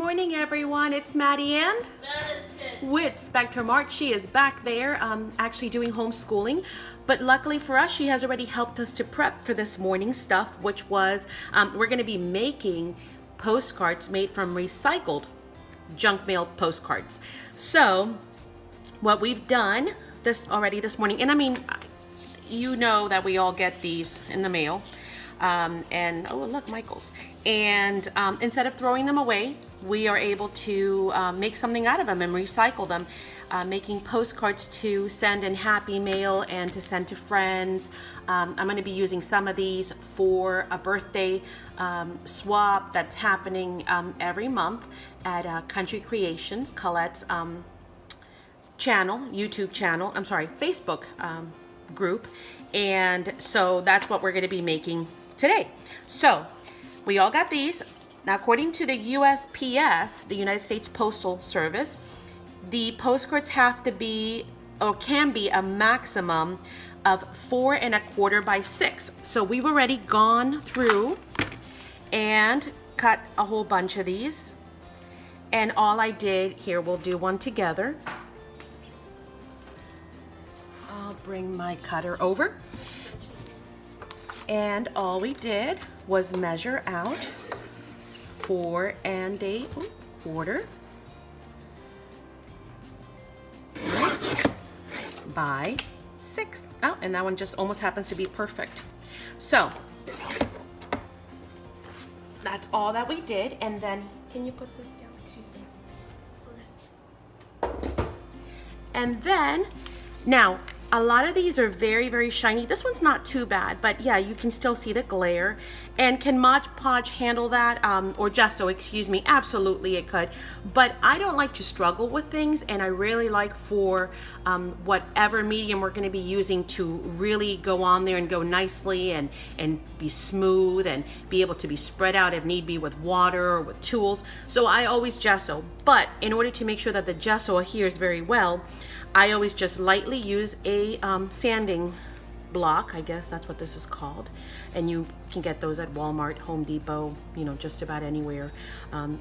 morning, everyone. It's Maddie and Madison. with Spectrum Art. She is back there actually doing homeschooling, but luckily for us, she has already helped us to prep for this morning's stuff, which was we're going to be making postcards made from recycled junk mail postcards. So what we've done this morning, and I mean, you know that we all get these in the mail. And oh look, Michael's, and instead of throwing them away, we are able to make something out of them and recycle them, making postcards to send in Happy Mail and to send to friends. I'm going to be using some of these for a birthday swap that's happening every month at Country Creations, Colette's YouTube channel, Facebook group. And so that's what we're going to be making today. So we all got these. Now, according to the USPS, the United States Postal Service, the postcards have to be or can be a maximum of 4 1/4 by 6. So we've already gone through and cut a whole bunch of these. And all I did here, we'll do one together. I'll bring my cutter over. And all we did was measure out 4 1/4 by 6. Oh, and that one just almost happens to be perfect. So that's all that we did. And then, can you put this down? Excuse me. And then, now, a lot of these are very, very shiny. This one's not too bad, but yeah, you can still see the glare. And can Mod Podge handle that? Or gesso, excuse me. Absolutely it could. But I don't like to struggle with things, and I really like for whatever medium we're going to be using to really go on there and go nicely and be smooth and be able to be spread out if need be with water or with tools. So I always gesso. But in order to make sure that the gesso adheres very well, I always just lightly use a sanding block. I guess that's what this is called. And you can get those at Walmart, Home Depot, you know, just about anywhere.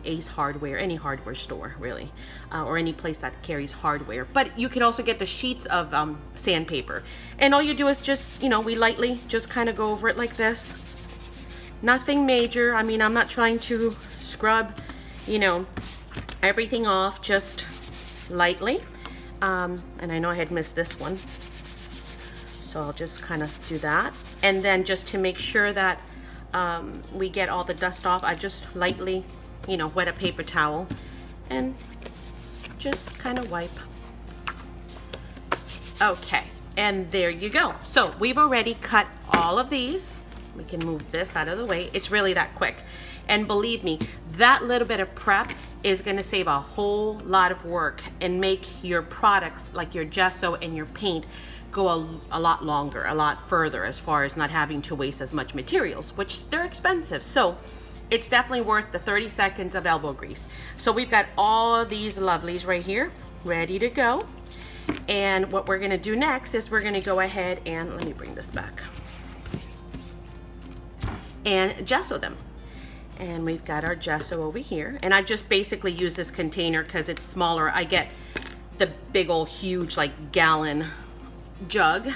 Ace Hardware, any hardware store really, or any place that carries hardware. But you can also get the sheets of sandpaper. And all you do is just, you know, we lightly just kind of go over it like this. Nothing major. I mean, I'm not trying to scrub, you know, everything off, just lightly. And I know I had missed this one, so I'll just kind of do that. And then just to make sure that we get all the dust off, I just lightly, you know, wet a paper towel and just kind of wipe. Okay, and there you go. So we've already cut all of these. We can move this out of the way. It's really that quick. And believe me, that little bit of prep is going to save a whole lot of work and make your products, like your gesso and your paint, go a lot longer, a lot further, as far as not having to waste as much materials, which they're expensive. So it's definitely worth the 30 seconds of elbow grease. So we've got all these lovelies right here ready to go. And what we're going to do next is we're going to go ahead and, let me bring this back, and gesso them. And we've got our gesso over here. And I just basically use this container because it's smaller. I get the big old huge like gallon jug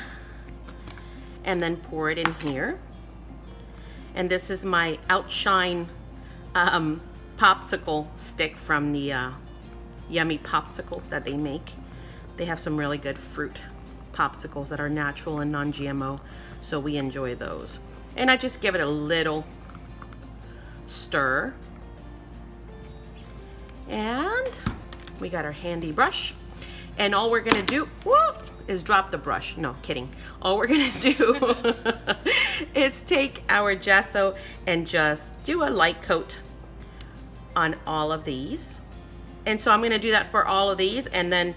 and then pour it in here. And this is my Outshine popsicle stick from the Yummy Popsicles that they make. They have some really good fruit popsicles that are natural and non-GMO, so we enjoy those. And I just give it a little stir, and we got our handy brush, and all we're gonna do is drop the brush. No kidding. All we're gonna do is take our gesso and just do a light coat on all of these. And so I'm gonna do that for all of these, and then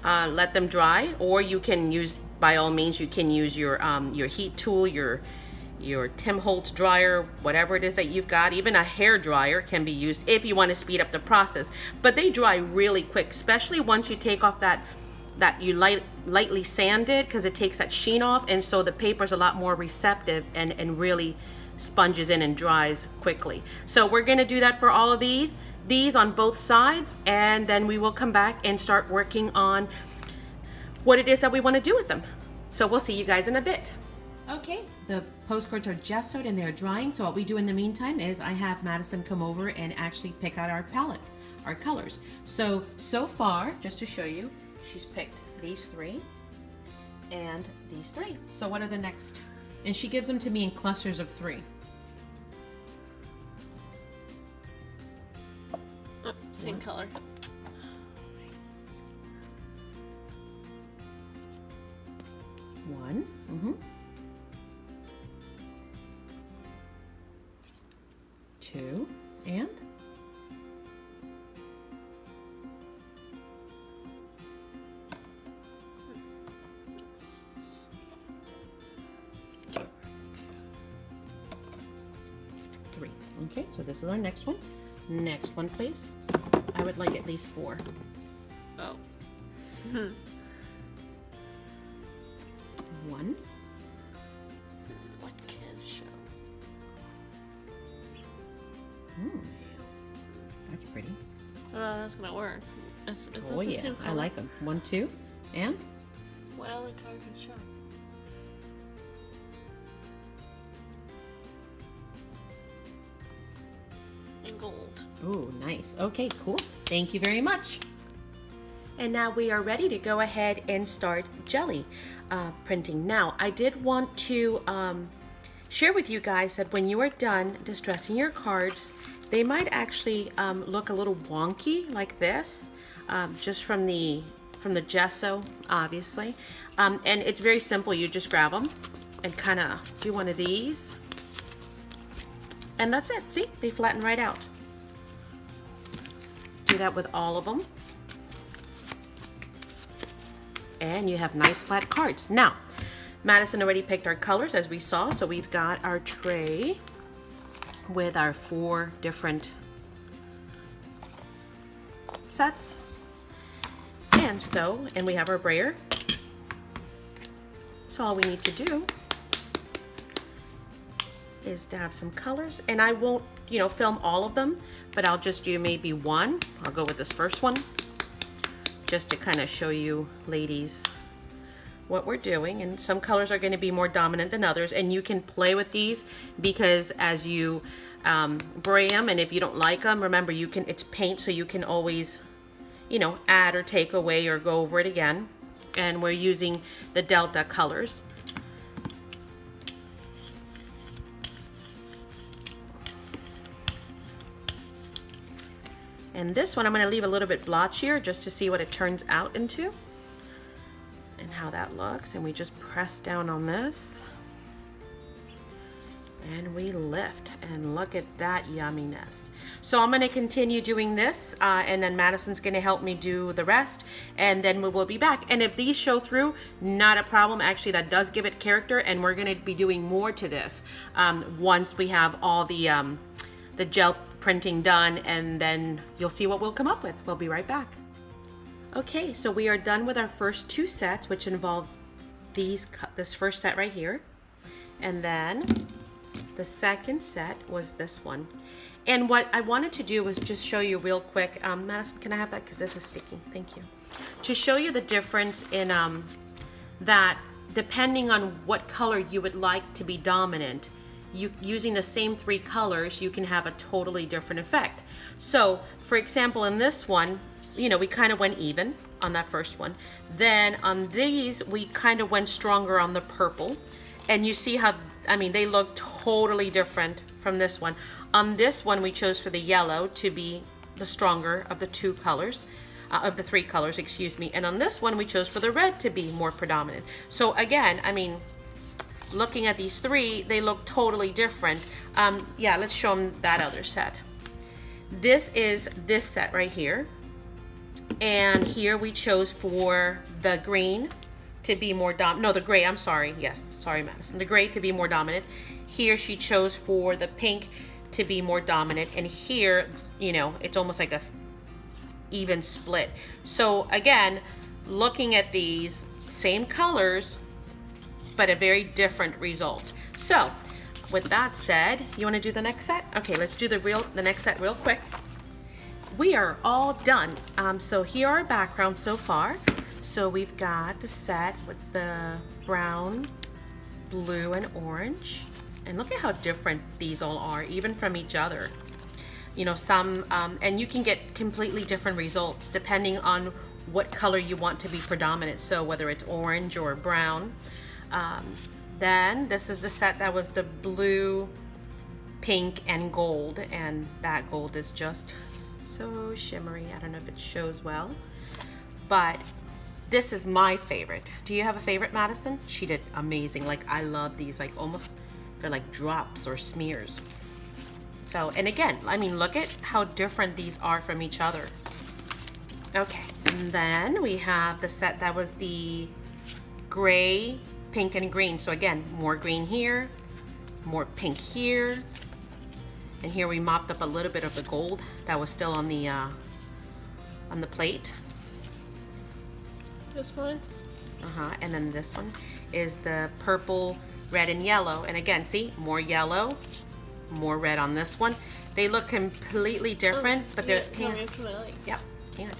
let them dry. Or you can use, by all means, you can use your heat tool, your Tim Holtz dryer, whatever it is that you've got. Even a hair dryer can be used if you want to speed up the process. But they dry really quick, especially once you take off that you lightly sanded, because it takes that sheen off, and so the paper's a lot more receptive and really sponges in and dries quickly. So we're going to do that for all of these. these on both sides, and then we will come back and start working on what it is that we want to do with them. So we'll see you guys in a bit. Okay, the postcards are gessoed and they're drying. So what we do in the meantime is I have Madison come over and actually pick out our palette, our colors. So far, just to show you, she's picked these 3 and these 3. So what are the next? And she gives them to me in clusters of 3. Same color. 1. 2 and 3. Okay, so this is our next one. Next one, please. I would like at least 4. Oh. 1. What can't show? That's pretty. That's gonna work. It's Oh not the yeah, same color. I like them. 1, 2, and What other color can show? And gold. ooh, nice. Okay, cool. Thank you very much. And now we are ready to go ahead and start jelly printing. Now, I did want to share with you guys that when you are done distressing your cards, they might actually look a little wonky like this, just from the gesso, obviously. And it's very simple. You just grab them and kind of do one of these. And that's it. See, they flatten right out. Do that with all of them. And you have nice flat cards. Now, Madison already picked our colors as we saw. So we've got our tray with our 4 different sets. And we have our brayer. So all we need to do is dab some colors, and I won't, film all of them, but I'll just do maybe 1. I'll go with this first one, just to kind of show you ladies what we're doing. And some colors are going to be more dominant than others, and you can play with these because as you bray them, and if you don't like them, remember it's paint, so you can always, add or take away or go over it again. And we're using the Delta colors. And this one I'm going to leave a little bit blotchier just to see what it turns out into and how that looks. And we just press down on this and we lift, and look at that yumminess. So I'm going to continue doing this and then Madison's going to help me do the rest, and then we will be back. And if these show through, not a problem. Actually, that does give it character, and we're going to be doing more to this once we have all the gel printing done, and then you'll see what we'll come up with. We'll be right back. Okay, so we are done with our first 2 sets, which involve this first set right here, and then the second set was this one. And what I wanted to do was just show you real quick. Madison, can I have that, because this is sticky? Thank you. To show you the difference in that depending on what color you would like to be dominant, using the same 3 colors, you can have a totally different effect. So, for example, in this one, we kind of went even on that first one. Then on these, we kind of went stronger on the purple. And you see how, they look totally different from this one. On this one, we chose for the yellow to be the stronger of the 2 colors, of the 3 colors, excuse me. And on this one, we chose for the red to be more predominant. So again, looking at these 3, they look totally different. Yeah, let's show them that other set. This is this set right here. And here we chose for the green to be more the gray, I'm sorry. Yes, sorry, Madison. The gray to be more dominant. Here she chose for the pink to be more dominant. And here, it's almost like a even split. So again, looking at these same colors, but a very different result. So with that said, you want to do the next set? Okay, let's do the next set real quick. we are all done. So here are our backgrounds so far. So we've got the set with the brown, blue, and orange. And look at how different these all are, even from each other. You know, some, and you can get completely different results depending on what color you want to be predominant. So whether it's orange or brown. Then this is the set that was the blue, pink, and gold. And that gold is just so shimmery. I don't know if it shows well, but this is my favorite. Do you have a favorite, Madison? She did amazing. Like, I love these, like almost, they're like drops or smears. So, and again, I mean, look at how different these are from each other. Okay, and then we have the set that was the gray, pink, and green. So again, more green here, more pink here. And here we mopped up a little bit of the gold that was still on the plate. This one? And then this one is the purple, red, and yellow. And again, see, more yellow, more red on this one. They look completely different, but they're yep, yeah,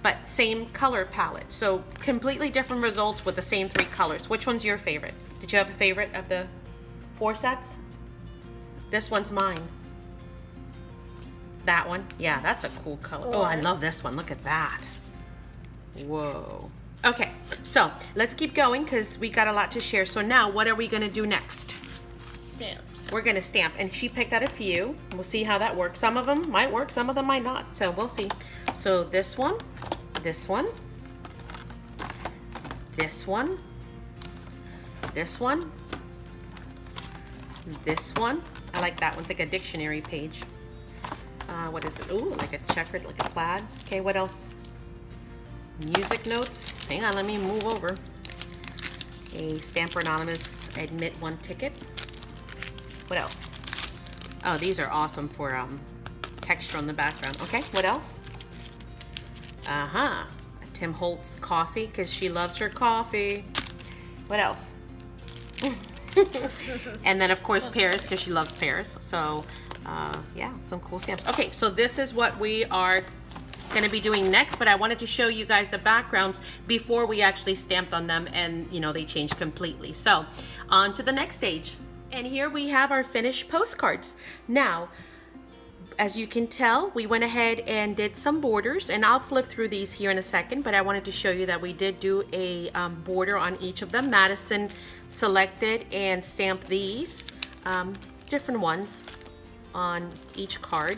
but same color palette. So completely different results with the same 3 colors. Which one's your favorite? Did you have a favorite of the 4 sets? This one's mine. That one, yeah, that's a cool color. Oh, I love this one. Look at that. Whoa. Okay, so let's keep going because we got a lot to share. So now what are we gonna do next? Stamps. We're gonna stamp, and she picked out a few. We'll see how that works. Some of them might work, some of them might not. So we'll see. So this one, this one, this one, this one, this one. I like that one. It's like a dictionary page. What is it? Ooh, like a checkered, like a plaid. Okay, what else? Music notes. Hang on, let me move over. A Stamper Anonymous Admit 1 ticket. What else? Oh, these are awesome for texture on the background. Okay, what else? A Tim Holtz coffee, because she loves her coffee. What else? And then, of course, Paris, because she loves Paris. So, yeah, some cool stamps. Okay, so this is what we are going to be doing next, but I wanted to show you guys the backgrounds before we actually stamped on them, and you know, they changed completely. So on to the next stage. And here we have our finished postcards. Now, as you can tell, we went ahead and did some borders, and I'll flip through these here in a second, but I wanted to show you that we did do a border on each of them. Madison selected and stamped these different ones on each card.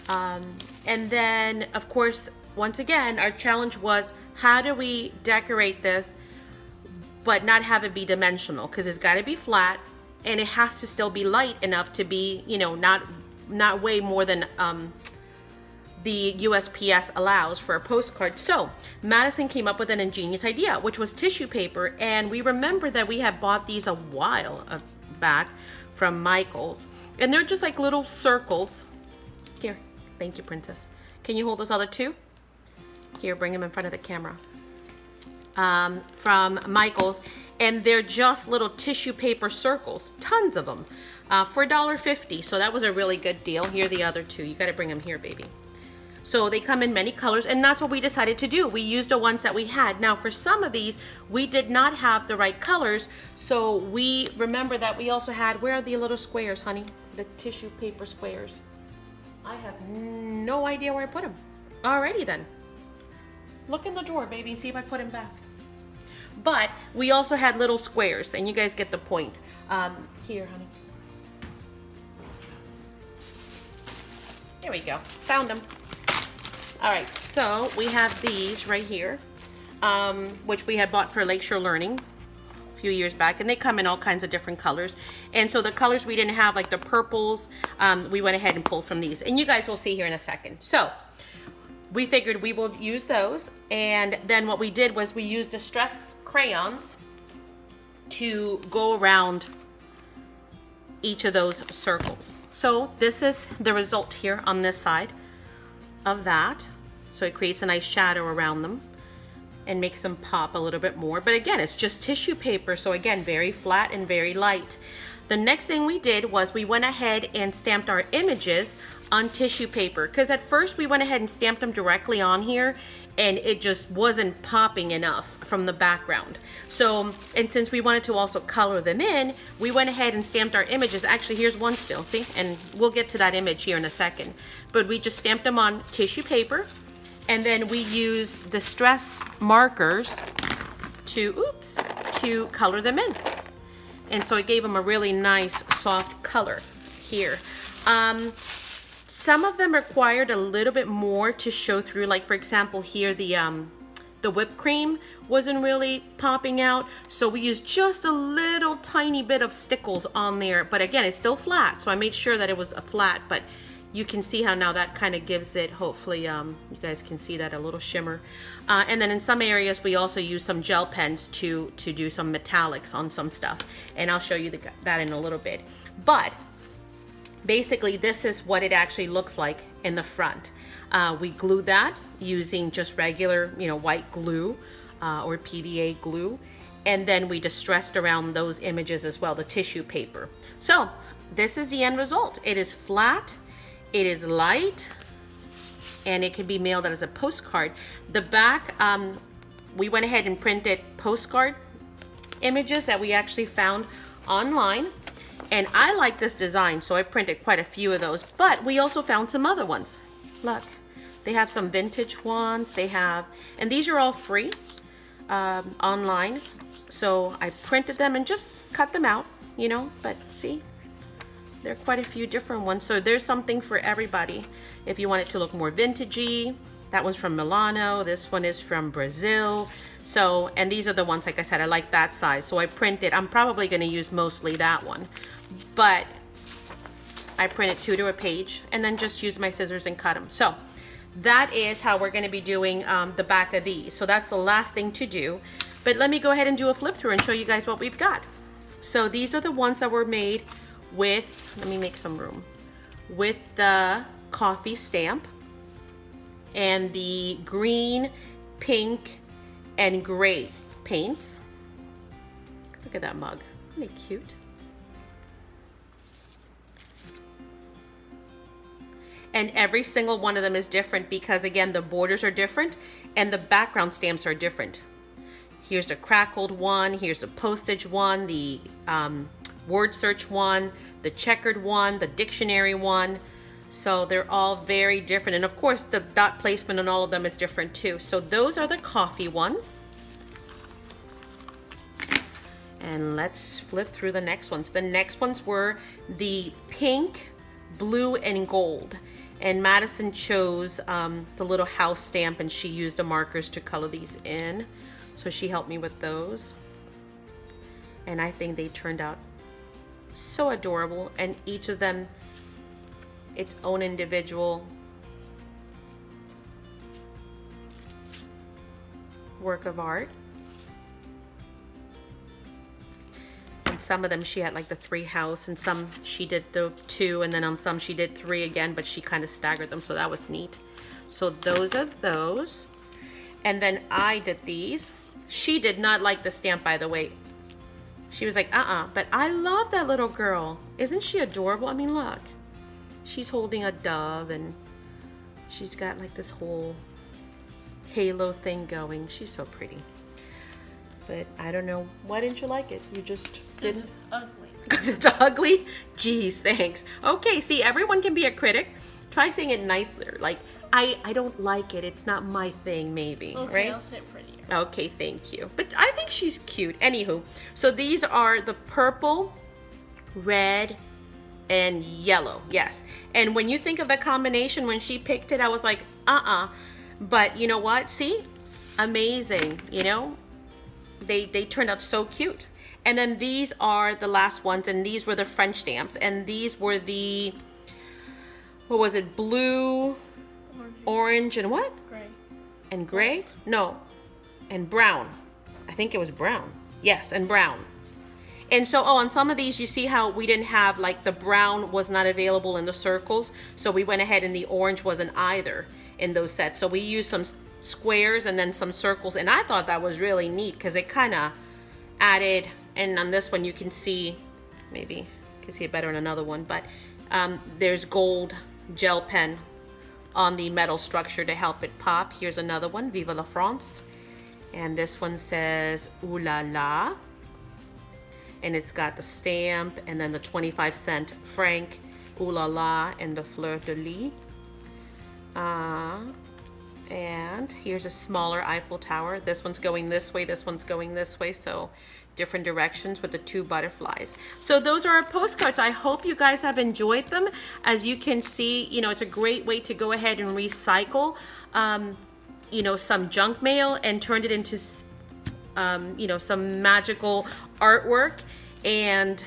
And then, of course, once again, our challenge was, how do we decorate this but not have it be dimensional? Because it's got to be flat, and it has to still be light enough to be, you know, not way more than the USPS allows for a postcard. So Madison came up with an ingenious idea, which was tissue paper. And we remember that we had bought these a while back from Michael's, and they're just like little circles. Here, thank you, Princess. Can you hold those other 2? Here, bring them in front of the camera. From Michael's, and they're just little tissue paper circles, tons of them, for $1.50. So that was a really good deal. Here are the other 2. You got to bring them here, baby. So they come in many colors, and that's what we decided to do. We used the ones that we had. Now, for some of these, we did not have the right colors, so we remember that we also had, where are the little squares, honey? The tissue paper squares. I have no idea where I put them. Alrighty then. Look in the drawer, baby, and see if I put them back. But we also had little squares, and you guys get the point. Here, honey. There we go. Found them. All right, so we have these right here, which we had bought for Lakeshore Learning a few years back, and they come in all kinds of different colors. And so the colors we didn't have, like the purples, we went ahead and pulled from these, and you guys will see here in a second. So we figured we will use those, and then what we did was we used distress crayons to go around each of those circles. So this is the result here on this side of that. So it creates a nice shadow around them and makes them pop a little bit more. But again, it's just tissue paper, so again, very flat and very light. The next thing we did was we went ahead and stamped our images on tissue paper, because at first we went ahead and stamped them directly on here and it just wasn't popping enough from the background. So, and since we wanted to also color them in, we went ahead and stamped our images. Actually, here's one still, see? And we'll get to that image here in a second. But we just stamped them on tissue paper, and then we used the Distress markers to color them in. And so it gave them a really nice soft color here. Some of them required a little bit more to show through. Like for example, here the whipped cream wasn't really popping out, so we used just a little tiny bit of stickles on there. But again, it's still flat, so I made sure that it was a flat. But you can see how now that kind of gives it, hopefully you guys can see that, a little shimmer. And then in some areas we also use some gel pens to do some metallics on some stuff, and I'll show you that in a little bit. But basically this is what it actually looks like in the front. We glued that using just regular, white glue or PVA glue, and then we distressed around those images as well, the tissue paper. So this is the end result. It is flat, it is light, and it can be mailed as a postcard. The back, we went ahead and printed postcard images that we actually found online. And I like this design, so I printed quite a few of those, but we also found some other ones. Look, they have some vintage ones, and these are all free online. So I printed them and just cut them out, but see, there are quite a few different ones. So there's something for everybody. If you want it to look more vintagey, that one's from Milano, this one is from Brazil. So, and these are the ones, like I said, I like that size. So I printed, I'm probably gonna use mostly that one, but I printed 2 to a page and then just use my scissors and cut them. So that is how we're gonna be doing the back of these. So that's the last thing to do. But let me go ahead and do a flip through and show you guys what we've got. So these are the ones that were made with, let me make some room, with the coffee stamp and the green, pink, and gray paints. Look at that mug, isn't it cute? And every single one of them is different because again, the borders are different and the background stamps are different. Here's the crackled one, here's the postage one, the word search one, the checkered one, the dictionary one. So they're all very different. And of course the dot placement on all of them is different too. So those are the coffee ones. And let's flip through the next ones. The next ones were the pink, blue, and gold. And Madison chose the little house stamp, and she used the markers to color these in. So she helped me with those. And I think they turned out so adorable, and each of them its own individual work of art. And some of them she had like the 3 house, and some she did the 2, and then on some she did 3 again, but she kind of staggered them, so that was neat. So those are those. And then I did these. She did not like the stamp, by the way. She was like, but I love that little girl. Isn't she adorable? I mean, look. She's holding a dove, and she's got like this whole halo thing going. She's so pretty. But I don't know. Why didn't you like it? You just didn't? It's ugly. Because it's ugly? Jeez, thanks. Okay, see, everyone can be a critic. Try saying it nicer. Like, I don't like it. It's not my thing, maybe. Okay, right? I'll say it prettier. Okay, thank you. But I think she's cute. Anywho, so these are the purple, red, and yellow. Yes. And when you think of the combination, when she picked it, I was like, But you know what? See? Amazing. You know? They turned out so cute. And then these are the last ones, and these were the French stamps, and these were the, what was it? Blue, orange, and what? Gray. And gray? No. And brown. I think it was brown. Yes, and brown. And so, on some of these, you see how we didn't have, like, the brown was not available in the circles. So we went ahead and the orange wasn't either in those sets. So we used some squares and then some circles. And I thought that was really neat because it kind of added, and on this one you can see maybe you can see it better in another one, but there's gold gel pen on the metal structure to help it pop. Here's another one, Vive la France. And this one says Ooh La La. And it's got the stamp and then the 25-cent franc, Ooh La La, and the fleur de lis. And here's a smaller Eiffel Tower. This one's going this way, this one's going this way, so different directions with the 2 butterflies. So those are our postcards. I hope you guys have enjoyed them. As you can see, you know, it's a great way to go ahead and recycle, you know, some junk mail and turn it into, you know, some magical artwork, and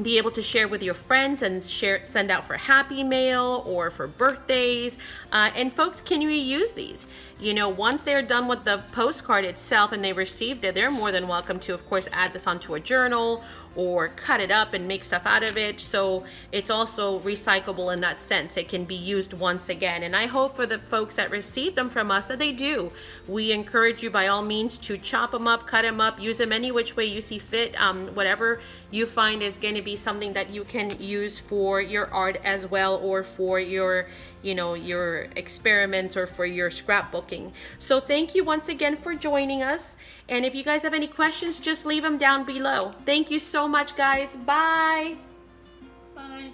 be able to share with your friends and send out for Happy Mail or for birthdays. And folks can reuse these. You know, once they're done with the postcard itself and they received it, they're more than welcome to, of course, add this onto a journal or cut it up and make stuff out of it. So it's also recyclable in that sense. It can be used once again. And I hope for the folks that receive them from us that they do. We encourage you by all means to chop them up, cut them up, use them any which way you see fit. Whatever you find is going to be something that you can use for your art as well, or for your, you know, your experiments, or for your scrapbooking. So thank you once again for joining us. And if you guys have any questions, just leave them down below. Thank you so much, guys. Bye. Bye.